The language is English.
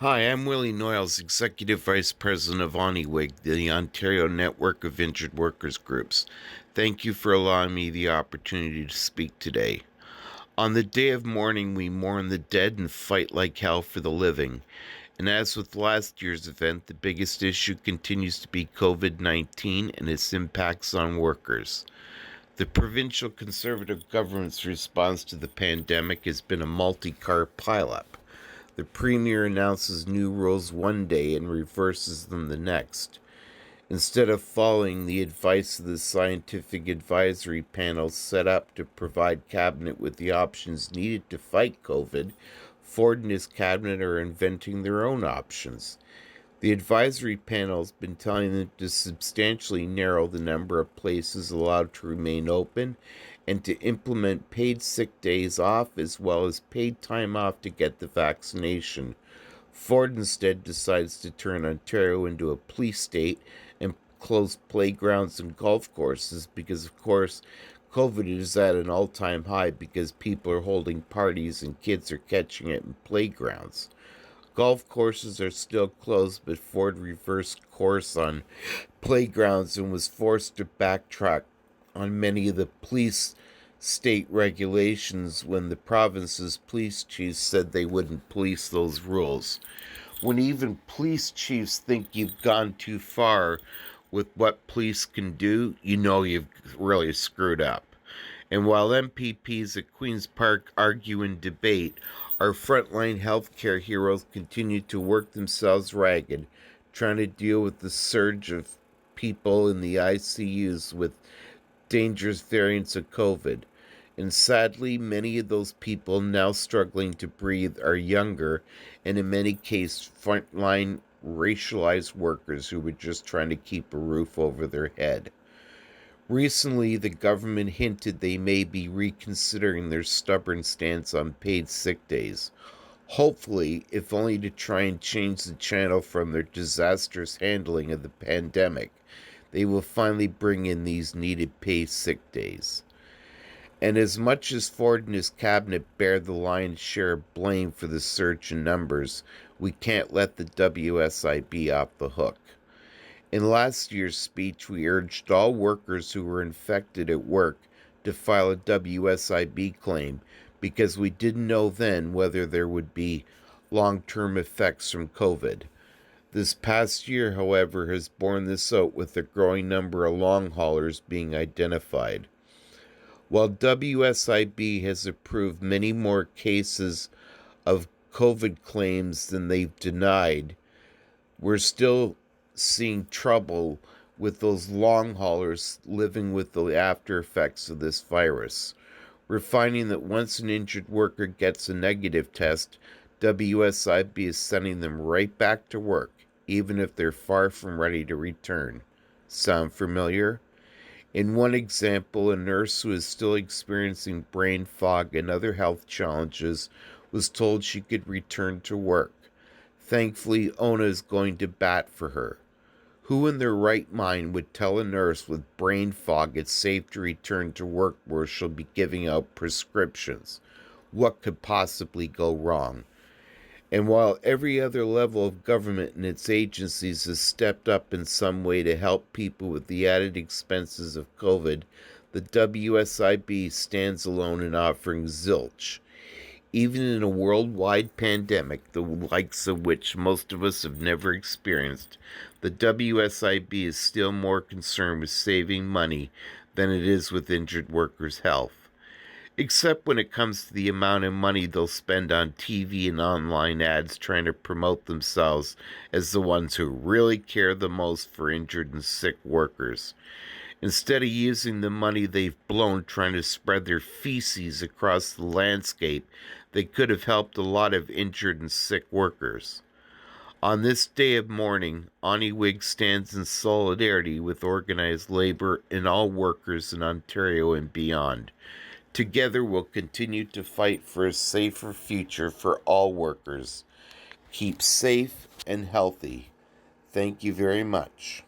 Hi, I'm Willy Noiles, Executive Vice President of ONIWG, the Ontario Network of Injured Workers Groups. Thank you for allowing me the opportunity to speak today. On the day of mourning, we mourn the dead and fight like hell for the living. And as with last year's event, the biggest issue continues to be COVID-19 and its impacts on workers. The provincial Conservative government's response to the pandemic has been a multi-car pileup. The Premier announces new rules one day and reverses them the next. Instead of following the advice of the scientific advisory panel set up to provide Cabinet with the options needed to fight COVID, Ford and his Cabinet are inventing their own options. The advisory panel has been telling them to substantially narrow the number of places allowed to remain open and to implement paid sick days off as well as paid time off to get the vaccination. Ford instead decides to turn Ontario into a police state and close playgrounds and golf courses because, of course, COVID is at an all-time high because people are holding parties and kids are catching it in playgrounds. Golf courses are still closed, but Ford reversed course on playgrounds and was forced to backtrack on many of the police state regulations when the province's police chiefs said they wouldn't police those rules. When even police chiefs think you've gone too far with what police can do, you know you've really screwed up. And while MPPs at Queen's Park argue and debate, our frontline healthcare heroes continue to work themselves ragged, trying to deal with the surge of people in the ICUs with dangerous variants of COVID. And sadly, many of those people now struggling to breathe are younger and in many cases frontline racialized workers who were just trying to keep a roof over their head. Recently, the government hinted they may be reconsidering their stubborn stance on paid sick days. Hopefully, if only to try and change the channel from their disastrous handling of the pandemic, they will finally bring in these needed paid sick days. And as much as Ford and his cabinet bear the lion's share of blame for the surge in numbers, we can't let the WSIB off the hook. In last year's speech, we urged all workers who were infected at work to file a WSIB claim because we didn't know then whether there would be long-term effects from COVID. This past year, however, has borne this out with a growing number of long haulers being identified. While WSIB has approved many more cases of COVID claims than they've denied, we're still seeing trouble with those long haulers living with the after effects of this virus. We're finding that once an injured worker gets a negative test, WSIB is sending them right back to work, even if they're far from ready to return. Sound familiar? In one example, a nurse who is still experiencing brain fog and other health challenges was told she could return to work. Thankfully, ONA is going to bat for her. Who in their right mind would tell a nurse with brain fog it's safe to return to work where she'll be giving out prescriptions? What could possibly go wrong? And while every other level of government and its agencies has stepped up in some way to help people with the added expenses of COVID, the WSIB stands alone in offering zilch. Even in a worldwide pandemic, the likes of which most of us have never experienced, the WSIB is still more concerned with saving money than it is with injured workers' health. Except when it comes to the amount of money they'll spend on TV and online ads trying to promote themselves as the ones who really care the most for injured and sick workers. Instead of using the money they've blown trying to spread their feces across the landscape, they could have helped a lot of injured and sick workers. On this day of mourning, ONIWG stands in solidarity with organized labor and all workers in Ontario and beyond. Together, we'll continue to fight for a safer future for all workers. Keep safe and healthy. Thank you very much.